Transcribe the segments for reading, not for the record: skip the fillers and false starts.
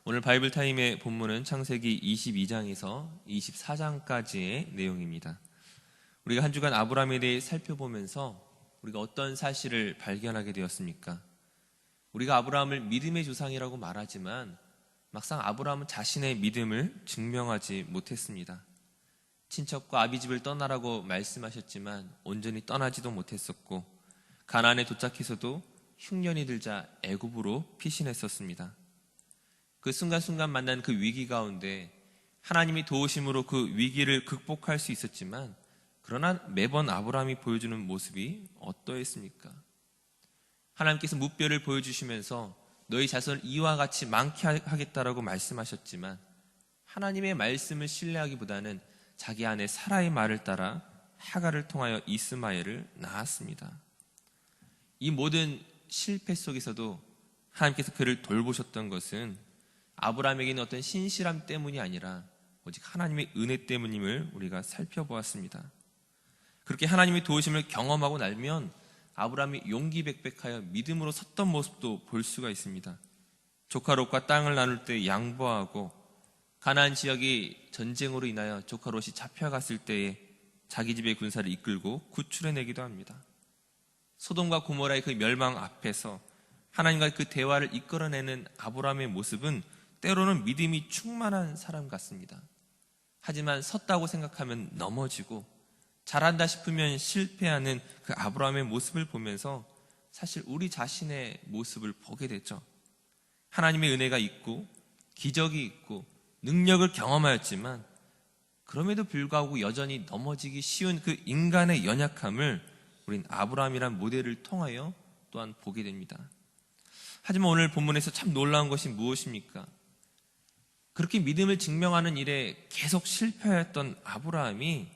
오늘 바이블 타임의 본문은 창세기 22장에서 24장까지의 내용입니다. 우리가 한 주간 아브라함에 대해 살펴보면서 우리가 어떤 사실을 발견하게 되었습니까? 우리가 아브라함을 믿음의 조상이라고 말하지만 막상 아브라함은 자신의 믿음을 증명하지 못했습니다. 친척과 아비집을 떠나라고 말씀하셨지만 온전히 떠나지도 못했었고, 가나안에 도착해서도 흉년이 들자 애굽으로 피신했었습니다. 그 순간순간 만난 그 위기 가운데 하나님이 도우심으로 그 위기를 극복할 수 있었지만, 그러나 매번 아브라함이 보여주는 모습이 어떠했습니까? 하나님께서 무뼈를 보여주시면서 너희 자손을 이와 같이 많게 하겠다라고 말씀하셨지만, 하나님의 말씀을 신뢰하기보다는 자기 아내 사라의 말을 따라 하갈을 통하여 이스마엘을 낳았습니다. 이 모든 실패 속에서도 하나님께서 그를 돌보셨던 것은 아브라함에게는 어떤 신실함 때문이 아니라 오직 하나님의 은혜 때문임을 우리가 살펴보았습니다. 그렇게 하나님의 도우심을 경험하고 나면 아브라함이 용기백백하여 믿음으로 섰던 모습도 볼 수가 있습니다. 조카 롯과 땅을 나눌 때 양보하고, 가나안 지역이 전쟁으로 인하여 조카 롯이 잡혀갔을 때에 자기 집의 군사를 이끌고 구출해내기도 합니다. 소돔과 고모라의 그 멸망 앞에서 하나님과 그 대화를 이끌어내는 아브라함의 모습은 때로는 믿음이 충만한 사람 같습니다. 하지만 섰다고 생각하면 넘어지고, 잘한다 싶으면 실패하는 그 아브라함의 모습을 보면서 사실 우리 자신의 모습을 보게 되죠. 하나님의 은혜가 있고 기적이 있고 능력을 경험하였지만 그럼에도 불구하고 여전히 넘어지기 쉬운 그 인간의 연약함을 우린 아브라함이란 모델을 통하여 또한 보게 됩니다. 하지만 오늘 본문에서 참 놀라운 것이 무엇입니까? 그렇게 믿음을 증명하는 일에 계속 실패하였던 아브라함이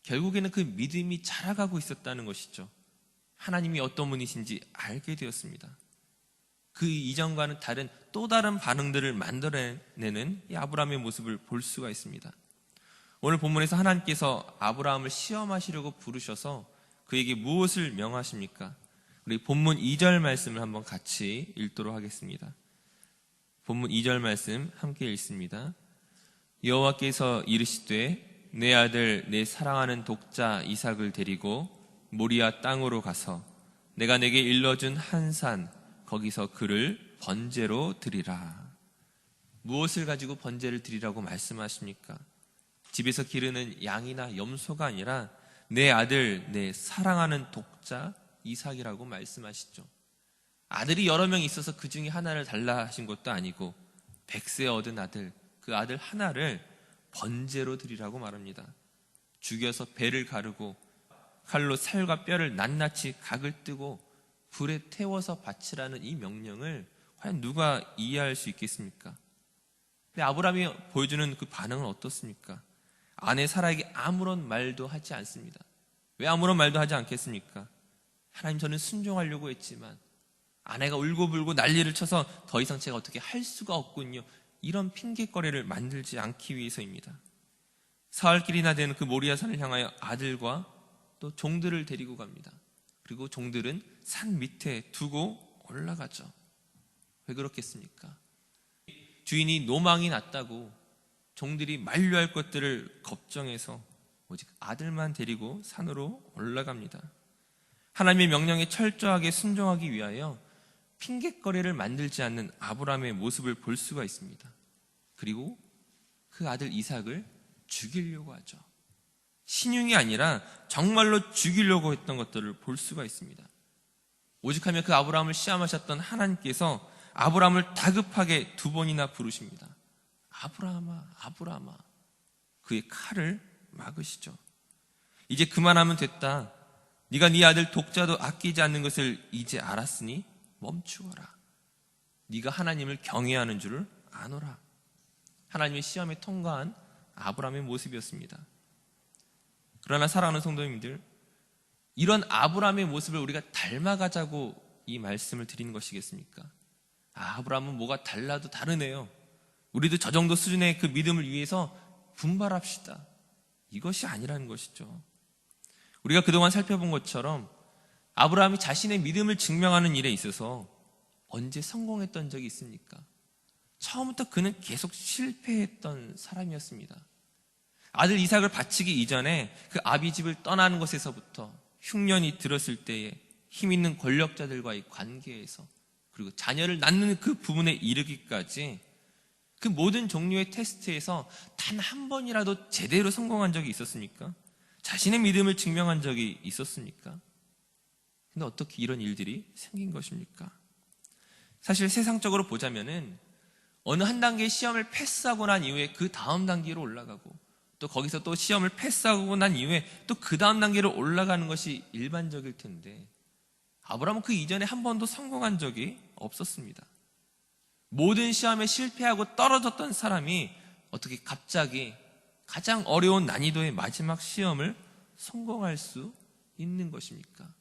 결국에는 그 믿음이 자라가고 있었다는 것이죠. 하나님이 어떤 분이신지 알게 되었습니다. 그 이전과는 다른 또 다른 반응들을 만들어내는 이 아브라함의 모습을 볼 수가 있습니다. 오늘 본문에서 하나님께서 아브라함을 시험하시려고 부르셔서 그에게 무엇을 명하십니까? 우리 본문 2절 말씀을 한번 같이 읽도록 하겠습니다. 본문 2절 말씀 함께 읽습니다. 여호와께서 이르시되 내 아들 내 사랑하는 독자 이삭을 데리고 모리아 땅으로 가서 내가 내게 일러준 한 산 거기서 그를 번제로 드리라. 무엇을 가지고 번제를 드리라고 말씀하십니까? 집에서 기르는 양이나 염소가 아니라 내 아들 내 사랑하는 독자 이삭이라고 말씀하시죠. 아들이 여러 명 있어서 그 중에 하나를 달라 하신 것도 아니고 100세 얻은 아들, 그 아들 하나를 번제로 드리라고 말합니다. 죽여서 배를 가르고 칼로 살과 뼈를 낱낱이 각을 뜨고 불에 태워서 바치라는 이 명령을 과연 누가 이해할 수 있겠습니까? 근데 아브라함이 보여주는 그 반응은 어떻습니까? 아내 사라에게 아무런 말도 하지 않습니다. 왜 아무런 말도 하지 않겠습니까? 하나님, 저는 순종하려고 했지만 아내가 울고불고 난리를 쳐서 더 이상 제가 어떻게 할 수가 없군요. 이런 핑계거리를 만들지 않기 위해서입니다. 사흘길이나 되는 그 모리아산을 향하여 아들과 또 종들을 데리고 갑니다. 그리고 종들은 산 밑에 두고 올라가죠. 왜 그렇겠습니까? 주인이 노망이 났다고 종들이 만류할 것들을 걱정해서 오직 아들만 데리고 산으로 올라갑니다. 하나님의 명령에 철저하게 순종하기 위하여 핑계거리를 만들지 않는 아브라함의 모습을 볼 수가 있습니다. 그리고 그 아들 이삭을 죽이려고 하죠. 신용이 아니라 정말로 죽이려고 했던 것들을 볼 수가 있습니다. 오직하면 그 아브라함을 시험하셨던 하나님께서 아브라함을 다급하게 2번이나 부르십니다. 아브라함아, 아브라함아. 그의 칼을 막으시죠. 이제 그만하면 됐다. 네가 네 아들 독자도 아끼지 않는 것을 이제 알았으니 멈추어라. 네가 하나님을 경외하는 줄을 아노라. 하나님의 시험에 통과한 아브라함의 모습이었습니다. 그러나 사랑하는 성도님들, 이런 아브라함의 모습을 우리가 닮아가자고 이 말씀을 드리는 것이겠습니까? 아브라함은 뭐가 달라도 다르네요. 우리도 저 정도 수준의 그 믿음을 위해서 분발합시다. 이것이 아니라는 것이죠. 우리가 그동안 살펴본 것처럼 아브라함이 자신의 믿음을 증명하는 일에 있어서 언제 성공했던 적이 있습니까? 처음부터 그는 계속 실패했던 사람이었습니다. 아들 이삭을 바치기 이전에 그 아비 집을 떠나는 것에서부터 흉년이 들었을 때에 힘 있는 권력자들과의 관계에서, 그리고 자녀를 낳는 그 부분에 이르기까지 그 모든 종류의 테스트에서 단 한 번이라도 제대로 성공한 적이 있었습니까? 자신의 믿음을 증명한 적이 있었습니까? 근데 어떻게 이런 일들이 생긴 것입니까? 사실 세상적으로 보자면은 어느 한 단계의 시험을 패스하고 난 이후에 그 다음 단계로 올라가고, 또 거기서 또 시험을 패스하고 난 이후에 또 그 다음 단계로 올라가는 것이 일반적일 텐데, 아브라함은 그 이전에 한 번도 성공한 적이 없었습니다. 모든 시험에 실패하고 떨어졌던 사람이 어떻게 갑자기 가장 어려운 난이도의 마지막 시험을 성공할 수 있는 것입니까?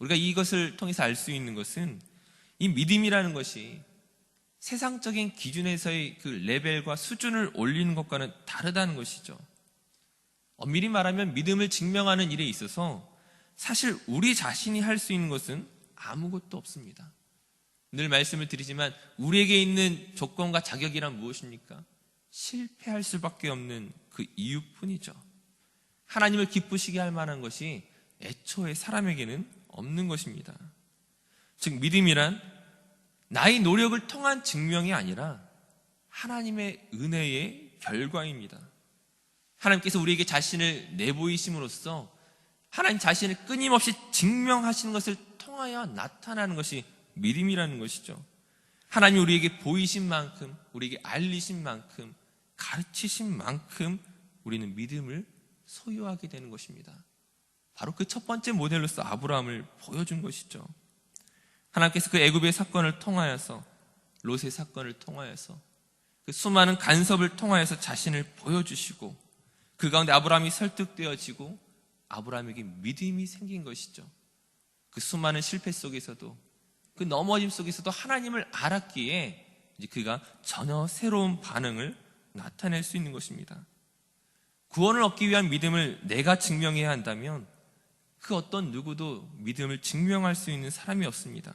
우리가 이것을 통해서 알 수 있는 것은 이 믿음이라는 것이 세상적인 기준에서의 그 레벨과 수준을 올리는 것과는 다르다는 것이죠. 엄밀히 말하면 믿음을 증명하는 일에 있어서 사실 우리 자신이 할 수 있는 것은 아무것도 없습니다. 늘 말씀을 드리지만 우리에게 있는 조건과 자격이란 무엇입니까? 실패할 수밖에 없는 그 이유뿐이죠. 하나님을 기쁘시게 할 만한 것이 애초에 사람에게는 없는 것입니다. 즉 믿음이란 나의 노력을 통한 증명이 아니라 하나님의 은혜의 결과입니다. 하나님께서 우리에게 자신을 내보이심으로써 하나님 자신을 끊임없이 증명하시는 것을 통하여 나타나는 것이 믿음이라는 것이죠. 하나님이 우리에게 보이신 만큼, 우리에게 알리신 만큼, 가르치신 만큼 우리는 믿음을 소유하게 되는 것입니다. 바로 그 첫 번째 모델로서 아브라함을 보여준 것이죠. 하나님께서 그 애굽의 사건을 통하여서, 롯의 사건을 통하여서, 그 수많은 간섭을 통하여서 자신을 보여주시고, 그 가운데 아브라함이 설득되어지고 아브라함에게 믿음이 생긴 것이죠. 그 수많은 실패 속에서도, 그 넘어짐 속에서도 하나님을 알았기에 이제 그가 전혀 새로운 반응을 나타낼 수 있는 것입니다. 구원을 얻기 위한 믿음을 내가 증명해야 한다면 그 어떤 누구도 믿음을 증명할 수 있는 사람이 없습니다.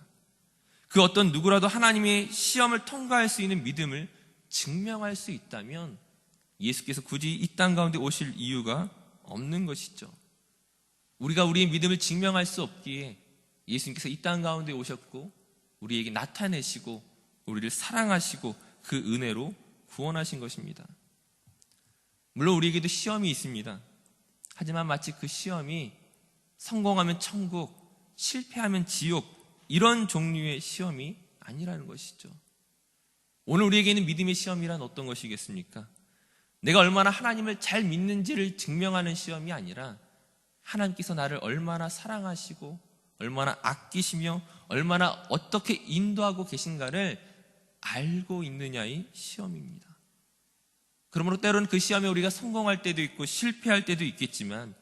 그 어떤 누구라도 하나님의 시험을 통과할 수 있는 믿음을 증명할 수 있다면 예수께서 굳이 이 땅 가운데 오실 이유가 없는 것이죠. 우리가 우리의 믿음을 증명할 수 없기에 예수님께서 이 땅 가운데 오셨고 우리에게 나타내시고 우리를 사랑하시고 그 은혜로 구원하신 것입니다. 물론 우리에게도 시험이 있습니다. 하지만 마치 그 시험이 성공하면 천국, 실패하면 지옥, 이런 종류의 시험이 아니라는 것이죠. 오늘 우리에게는 믿음의 시험이란 어떤 것이겠습니까? 내가 얼마나 하나님을 잘 믿는지를 증명하는 시험이 아니라 하나님께서 나를 얼마나 사랑하시고 얼마나 아끼시며 얼마나 어떻게 인도하고 계신가를 알고 있느냐의 시험입니다. 그러므로 때로는 그 시험에 우리가 성공할 때도 있고 실패할 때도 있겠지만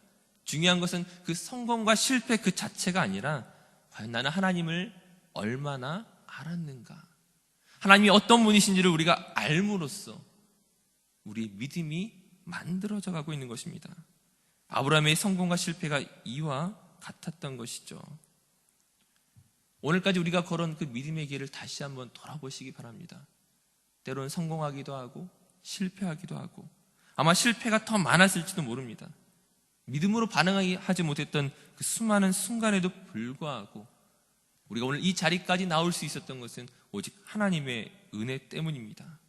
중요한 것은 그 성공과 실패 그 자체가 아니라 과연 나는 하나님을 얼마나 알았는가, 하나님이 어떤 분이신지를 우리가 알므로써 우리의 믿음이 만들어져 가고 있는 것입니다. 아브라함의 성공과 실패가 이와 같았던 것이죠. 오늘까지 우리가 걸은 그 믿음의 길을 다시 한번 돌아보시기 바랍니다. 때로는 성공하기도 하고 실패하기도 하고 아마 실패가 더 많았을지도 모릅니다. 믿음으로 반응하지 못했던 그 수많은 순간에도 불구하고 우리가 오늘 이 자리까지 나올 수 있었던 것은 오직 하나님의 은혜 때문입니다.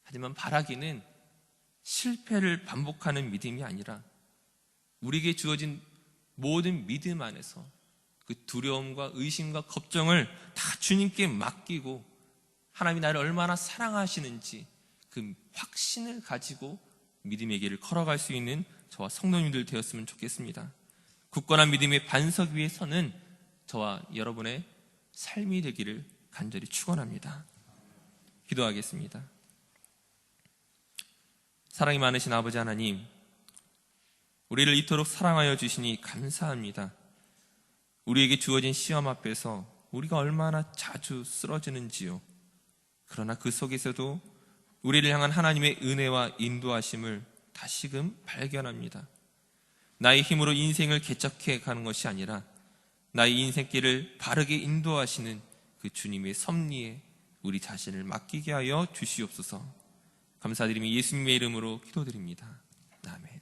하지만 바라기는 실패를 반복하는 믿음이 아니라 우리에게 주어진 모든 믿음 안에서 그 두려움과 의심과 걱정을 다 주님께 맡기고 하나님이 나를 얼마나 사랑하시는지 그 확신을 가지고 믿음의 길을 걸어갈 수 있는 저와 성도님들 되었으면 좋겠습니다. 굳건한 믿음의 반석 위에 서는 저와 여러분의 삶이 되기를 간절히 축원합니다. 기도하겠습니다. 사랑이 많으신 아버지 하나님, 우리를 이토록 사랑하여 주시니 감사합니다. 우리에게 주어진 시험 앞에서 우리가 얼마나 자주 쓰러지는지요. 그러나 그 속에서도 우리를 향한 하나님의 은혜와 인도하심을 다시금 발견합니다. 나의 힘으로 인생을 개척해 가는 것이 아니라 나의 인생길을 바르게 인도하시는 그 주님의 섭리에 우리 자신을 맡기게 하여 주시옵소서. 감사드리며 예수님의 이름으로 기도드립니다. 아멘.